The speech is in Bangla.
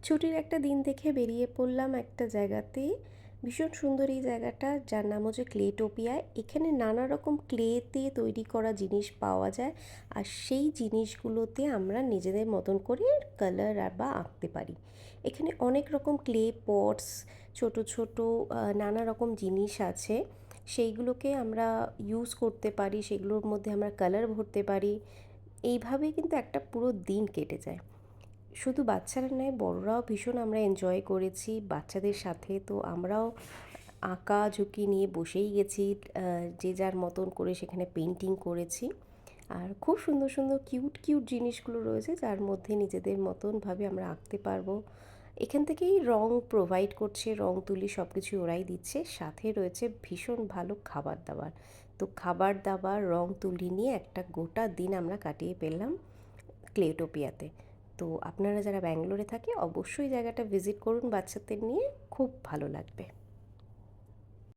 ছুটির একটা দিন দেখে বেরিয়ে পড়লাম একটা জায়গাতে। ভীষণ সুন্দর এই জায়গাটা, যার নাম হচ্ছে ক্লেটোপিয়া। এখানে নানা রকম ক্লেতে তৈরি করা জিনিস পাওয়া যায়, আর সেই জিনিসগুলোতে আমরা নিজেদের মতন করে কালার বা আঁকতে পারি। এখানে অনেক রকম ক্লে পটস, ছোট ছোট নানা রকম জিনিস আছে। সেইগুলোকে আমরা ইউজ করতে পারি, সেগুলোর মধ্যে আমরা কালার ভরতে পারি। এইভাবেই কিন্তু একটা পুরো দিন কেটে যায়। শুধু বাচ্চারা নয়, বড়রাও ভীষণ আমরা এনজয় করেছি বাচ্চাদের সাথে। তো আমরাও আঁকা ঝুঁকি নিয়ে বসেই গেছি, যে যার মতন করে সেখানে পেন্টিং করেছি। আর খুব সুন্দর সুন্দর কিউট কিউট জিনিসগুলো রয়েছে, যার মধ্যে নিজেদের মতনভাবে আমরা আঁকতে পারবো। এখান থেকেই রং প্রোভাইড করছে, রং তুলি সব কিছু ওরাই দিচ্ছে, সাথে রয়েছে ভীষণ ভালো খাবার দাবার। তো খাবার দাবার, রং তুলি নিয়ে একটা গোটা দিন আমরা কাটিয়ে পেলাম ক্লেটোপিয়াতে। তো আপনারা যারা ব্যাঙ্গালোরে থাকে অবশ্যই জায়গাটা ভিজিট করুন বাচ্চাদের নিয়ে, খুব ভালো লাগবে।